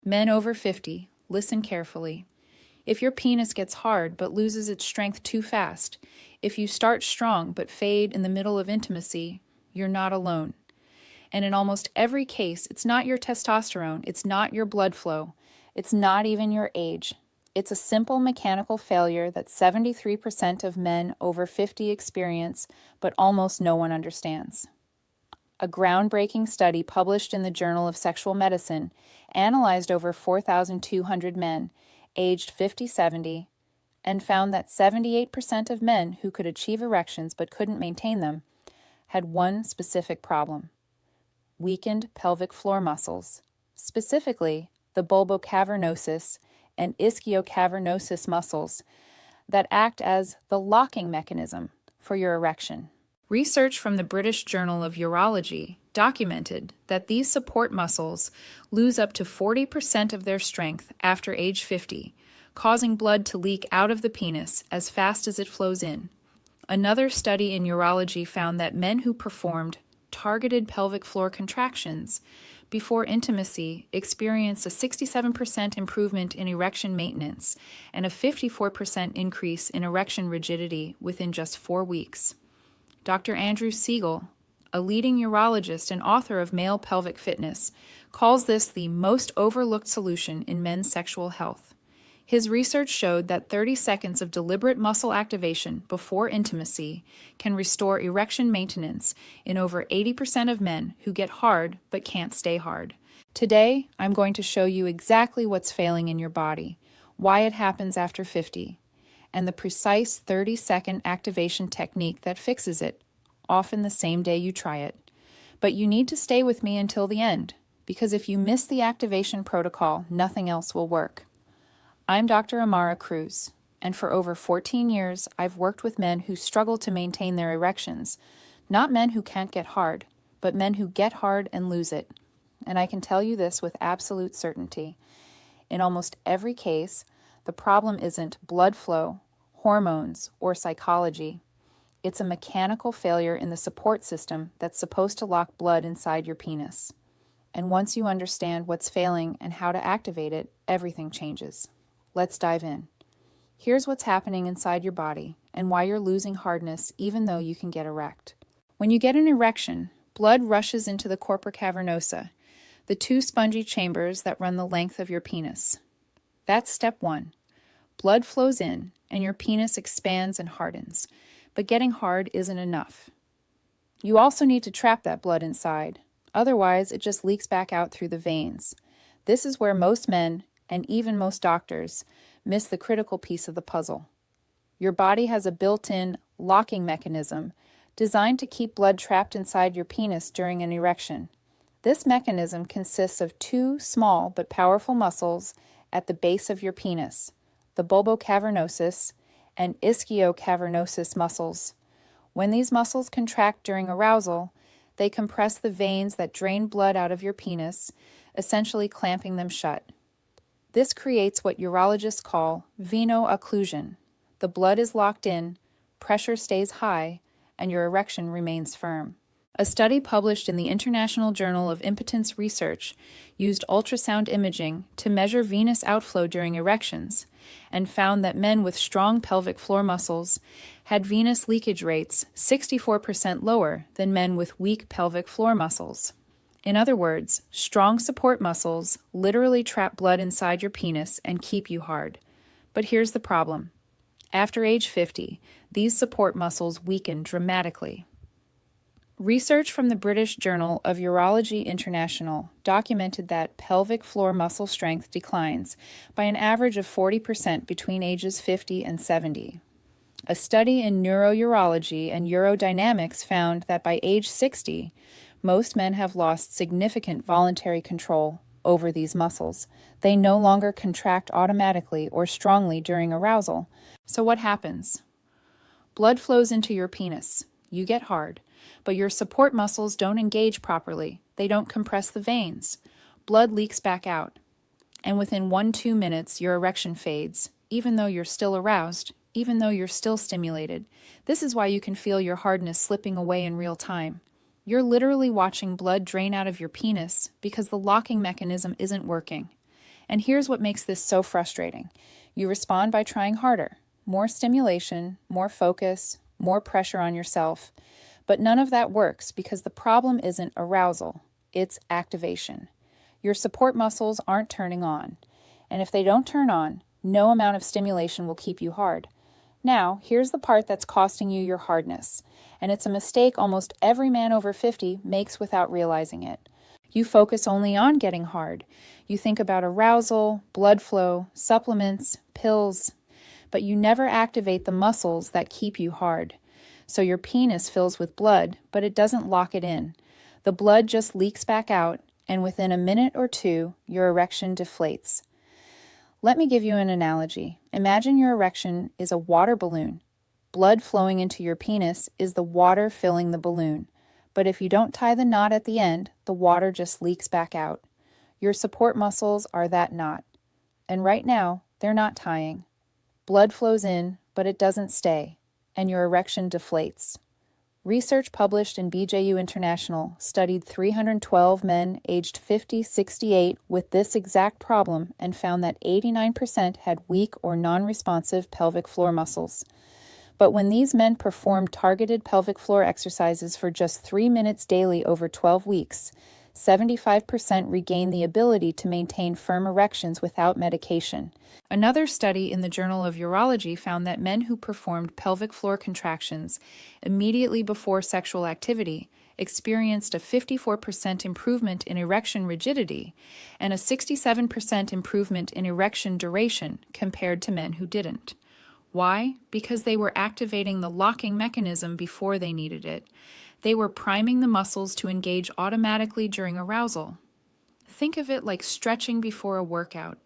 Men over 50, listen carefully. If your penis gets hard but loses its strength too fast, if you start strong but fade in the middle of intimacy, you're not alone. And in almost every case, it's not your testosterone, it's not your blood flow, it's not even your age. It's a simple mechanical failure that 73% of men over 50 experience, but almost no one understands. A groundbreaking study published in the Journal of Sexual Medicine analyzed over 4,200 men aged 50-70 and found that 78% of men who could achieve erections but couldn't maintain them had one specific problem: weakened pelvic floor muscles, specifically the bulbocavernosus and ischiocavernosus muscles that act as the locking mechanism for your erection. Research from the British Journal of Urology documented that these support muscles lose up to 40% of their strength after age 50, causing blood to leak out of the penis as fast as it flows in. Another study in urology found that men who performed targeted pelvic floor contractions before intimacy experienced a 67% improvement in erection maintenance and a 54% increase in erection rigidity within just 4 weeks. Dr. Andrew Siegel, a leading urologist and author of Male Pelvic Fitness, calls this the most overlooked solution in men's sexual health. His research showed that 30 seconds of deliberate muscle activation before intimacy can restore erection maintenance in over 80% of men who get hard but can't stay hard. Today, I'm going to show you exactly what's failing in your body, why it happens after 50, and the precise 30-second activation technique that fixes it, often the same day you try it. But you need to stay with me until the end, because if you miss the activation protocol, nothing else will work. I'm Dr. Amara Cruz, and for over 14 years, I've worked with men who struggle to maintain their erections, not men who can't get hard, but men who get hard and lose it. And I can tell you this with absolute certainty. In almost every case, the problem isn't blood flow, hormones, or psychology. It's a mechanical failure in the support system that's supposed to lock blood inside your penis. And once you understand what's failing and how to activate it, everything changes. Let's dive in. Here's what's happening inside your body and why you're losing hardness even though you can get erect. When you get an erection, blood rushes into the corpora cavernosa, the 2 spongy chambers that run the length of your penis. That's step 1. Blood flows in and your penis expands and hardens, but getting hard isn't enough. You also need to trap that blood inside, otherwise it just leaks back out through the veins. This is where most men, and even most doctors, miss the critical piece of the puzzle. Your body has a built-in locking mechanism designed to keep blood trapped inside your penis during an erection. This mechanism consists of 2 small but powerful muscles at the base of your penis, the bulbocavernosus and ischiocavernosus muscles. When these muscles contract during arousal, they compress the veins that drain blood out of your penis, essentially clamping them shut. This creates what urologists call veno-occlusion. The blood is locked in, pressure stays high, and your erection remains firm. A study published in the International Journal of Impotence Research used ultrasound imaging to measure venous outflow during erections and found that men with strong pelvic floor muscles had venous leakage rates 64% lower than men with weak pelvic floor muscles. In other words, strong support muscles literally trap blood inside your penis and keep you hard. But here's the problem. After age 50, these support muscles weaken dramatically. Research from the British Journal of Urology International documented that pelvic floor muscle strength declines by an average of 40% between ages 50 and 70. A study in neurourology and urodynamics found that by age 60, most men have lost significant voluntary control over these muscles. They no longer contract automatically or strongly during arousal. So what happens? Blood flows into your penis. You get hard, but your support muscles don't engage properly. They don't compress the veins. Blood leaks back out. And within 1-2 minutes, your erection fades, even though you're still aroused, even though you're still stimulated. This is why you can feel your hardness slipping away in real time. You're literally watching blood drain out of your penis because the locking mechanism isn't working. And here's what makes this so frustrating. You respond by trying harder. More stimulation, more focus, more pressure on yourself. But none of that works because the problem isn't arousal, it's activation. Your support muscles aren't turning on. And if they don't turn on, no amount of stimulation will keep you hard. Now, here's the part that's costing you your hardness. And it's a mistake almost every man over 50 makes without realizing it. You focus only on getting hard. You think about arousal, blood flow, supplements, pills, but you never activate the muscles that keep you hard. So your penis fills with blood, but it doesn't lock it in. The blood just leaks back out, and within a minute or two, your erection deflates. Let me give you an analogy. Imagine your erection is a water balloon. Blood flowing into your penis is the water filling the balloon. But if you don't tie the knot at the end, the water just leaks back out. Your support muscles are that knot. And right now, they're not tying. Blood flows in, but it doesn't stay, and your erection deflates. Research published in BJU International studied 312 men aged 50-68 with this exact problem and found that 89% had weak or non-responsive pelvic floor muscles. But when these men performed targeted pelvic floor exercises for just 3 minutes daily over 12 weeks, 75% regained the ability to maintain firm erections without medication. Another study in the Journal of Urology found that men who performed pelvic floor contractions immediately before sexual activity experienced a 54% improvement in erection rigidity and a 67% improvement in erection duration compared to men who didn't. Why? Because they were activating the locking mechanism before they needed it. They were priming the muscles to engage automatically during arousal. Think of it like stretching before a workout.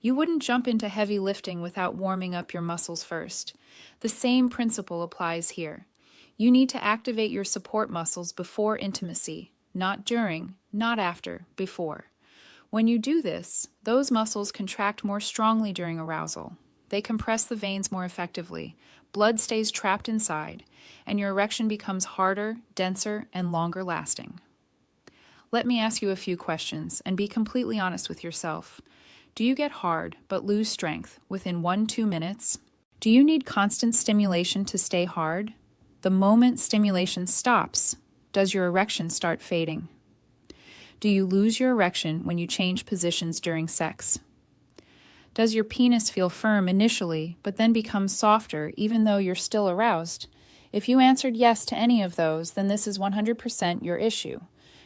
You wouldn't jump into heavy lifting without warming up your muscles first. The same principle applies here. You need to activate your support muscles before intimacy, not during, not after, before. When you do this, those muscles contract more strongly during arousal. They compress the veins more effectively. Blood stays trapped inside, and your erection becomes harder, denser, and longer lasting. Let me ask you a few questions, and be completely honest with yourself. Do you get hard but lose strength within 1-2 minutes? Do you need constant stimulation to stay hard? The moment stimulation stops, does your erection start fading? Do you lose your erection when you change positions during sex? Does your penis feel firm initially, but then become softer even though you're still aroused? If you answered yes to any of those, then this is 100% your issue.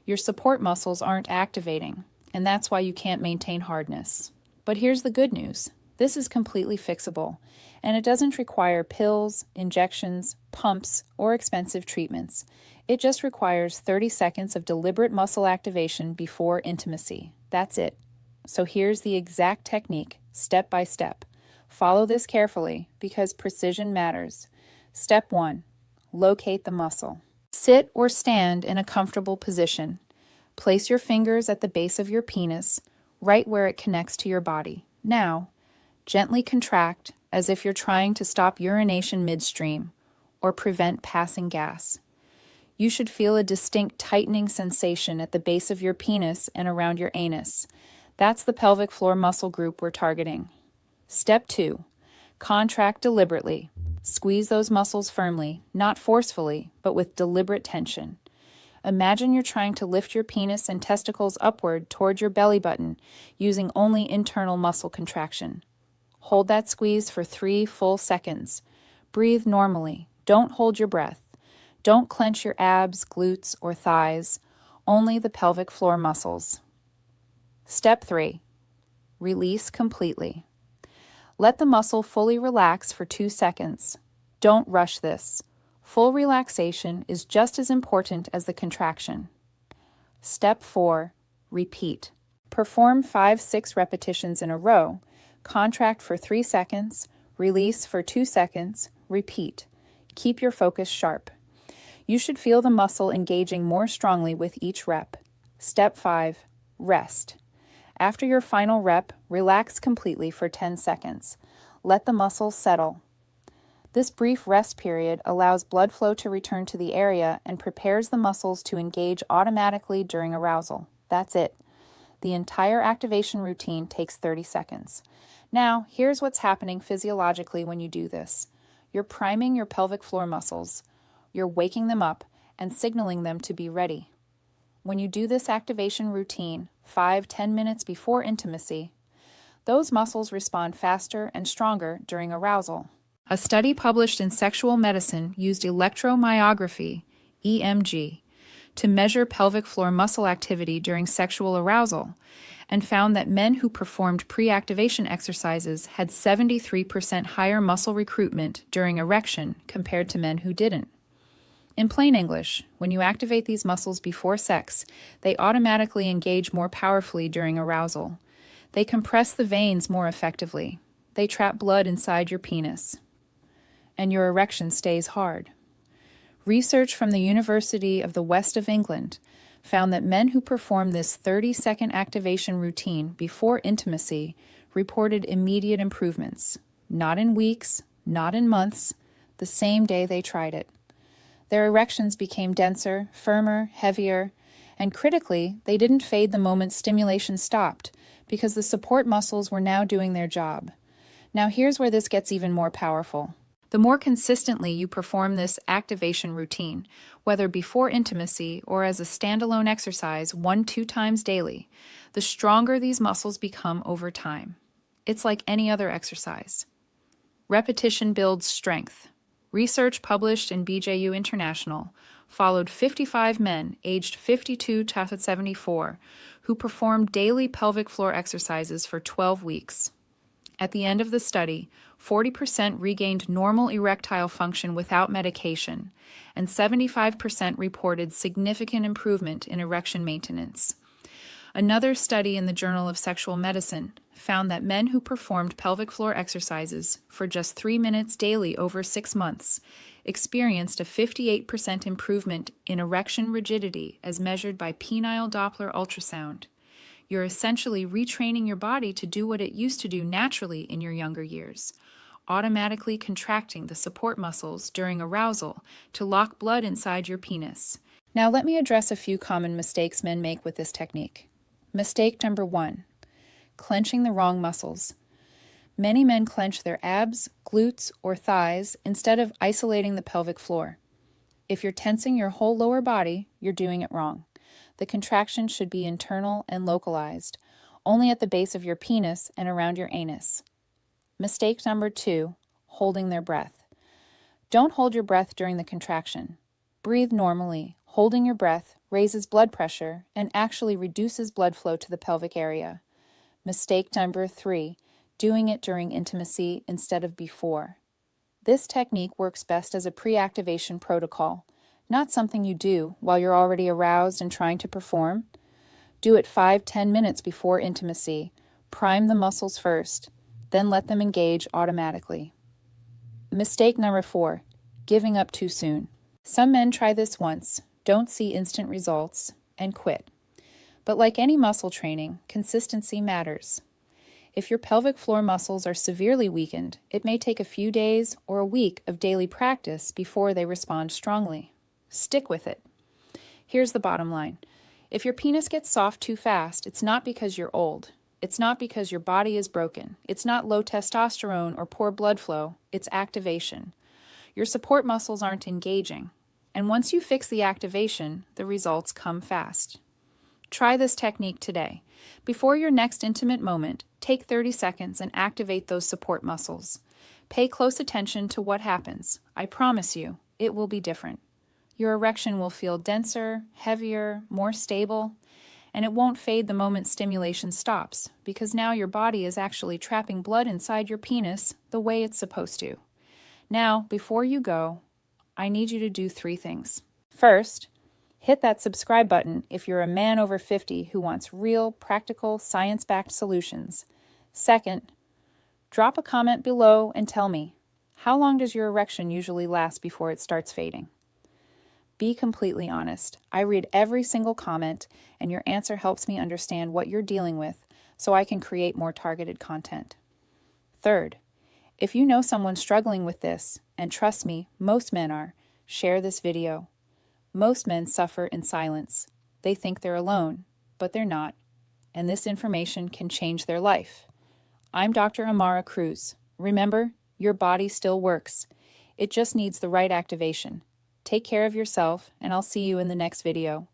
Your support muscles aren't activating, and that's why you can't maintain hardness. But here's the good news. This is completely fixable, and it doesn't require pills, injections, pumps, or expensive treatments. It just requires 30 seconds of deliberate muscle activation before intimacy. That's it. So here's the exact technique, step by step. Follow this carefully because precision matters. Step 1. Locate the muscle. Sit or stand in a comfortable position. Place your fingers at the base of your penis, right where it connects to your body. Now, gently contract as if you're trying to stop urination midstream or prevent passing gas. You should feel a distinct tightening sensation at the base of your penis and around your anus. That's the pelvic floor muscle group we're targeting. Step 2. Contract deliberately. Squeeze those muscles firmly, not forcefully, but with deliberate tension. Imagine you're trying to lift your penis and testicles upward toward your belly button using only internal muscle contraction. Hold that squeeze for 3 full seconds. Breathe normally. Don't hold your breath. Don't clench your abs, glutes, or thighs. Only the pelvic floor muscles. Step 3. Release completely. Let the muscle fully relax for 2 seconds. Don't rush this. Full relaxation is just as important as the contraction. Step 4. Repeat. Perform 5-6 repetitions in a row. Contract for 3 seconds. Release for 2 seconds. Repeat. Keep your focus sharp. You should feel the muscle engaging more strongly with each rep. Step 5. Rest. After your final rep, relax completely for 10 seconds. Let the muscles settle. This brief rest period allows blood flow to return to the area and prepares the muscles to engage automatically during arousal. That's it. The entire activation routine takes 30 seconds. Now, here's what's happening physiologically when you do this. You're priming your pelvic floor muscles, you're waking them up, and signaling them to be ready. When you do this activation routine 5-10 minutes before intimacy, those muscles respond faster and stronger during arousal. A study published in Sexual Medicine used electromyography, EMG, to measure pelvic floor muscle activity during sexual arousal and found that men who performed pre-activation exercises had 73% higher muscle recruitment during erection compared to men who didn't. In plain English, when you activate these muscles before sex, they automatically engage more powerfully during arousal. They compress the veins more effectively. They trap blood inside your penis. And your erection stays hard. Research from the University of the West of England found that men who performed this 30-second activation routine before intimacy reported immediate improvements, not in weeks, not in months, the same day they tried it. Their erections became denser, firmer, heavier, and critically, they didn't fade the moment stimulation stopped because the support muscles were now doing their job. Now here's where this gets even more powerful. The more consistently you perform this activation routine, whether before intimacy or as a standalone exercise 1-2 times daily, the stronger these muscles become over time. It's like any other exercise. Repetition builds strength. Research published in BJU International followed 55 men aged 52 to 74 who performed daily pelvic floor exercises for 12 weeks. At the end of the study, 40% regained normal erectile function without medication, and 75% reported significant improvement in erection maintenance. Another study in the Journal of Sexual Medicine found that men who performed pelvic floor exercises for just 3 minutes daily over 6 months experienced a 58% improvement in erection rigidity as measured by penile Doppler ultrasound. You're essentially retraining your body to do what it used to do naturally in your younger years, automatically contracting the support muscles during arousal to lock blood inside your penis. Now let me address a few common mistakes men make with this technique. Mistake number 1, clenching the wrong muscles. Many men clench their abs, glutes, or thighs instead of isolating the pelvic floor. If you're tensing your whole lower body, you're doing it wrong. The contraction should be internal and localized, only at the base of your penis and around your anus. Mistake number 2, holding their breath. Don't hold your breath during the contraction. Breathe normally. Holding your breath raises blood pressure and actually reduces blood flow to the pelvic area. Mistake number 3, doing it during intimacy instead of before. This technique works best as a pre-activation protocol, not something you do while you're already aroused and trying to perform. Do it 5-10 minutes before intimacy. Prime the muscles first, then let them engage automatically. Mistake number 4, giving up too soon. Some men try this once, don't see instant results, and quit. But like any muscle training, consistency matters. If your pelvic floor muscles are severely weakened, it may take a few days or a week of daily practice before they respond strongly. Stick with it. Here's the bottom line. If your penis gets soft too fast, it's not because you're old. It's not because your body is broken. It's not low testosterone or poor blood flow. It's activation. Your support muscles aren't engaging. And once you fix the activation, the results come fast. Try this technique today. Before your next intimate moment, take 30 seconds and activate those support muscles. Pay close attention to what happens. I promise you, it will be different. Your erection will feel denser, heavier, more stable, and it won't fade the moment stimulation stops, because now your body is actually trapping blood inside your penis the way it's supposed to. Now, before you go, I need you to do 3 things. First, hit that subscribe button if you're a man over 50 who wants real, practical, science-backed solutions. Second, drop a comment below and tell me, how long does your erection usually last before it starts fading? Be completely honest. I read every single comment, and your answer helps me understand what you're dealing with so I can create more targeted content. Third, if you know someone struggling with this, and trust me, most men are, share this video. Most men suffer in silence. They think they're alone, but they're not. and this information can change their life. I'm Dr. Amara Cruz. Remember, your body still works. It just needs the right activation. Take care of yourself, and I'll see you in the next video.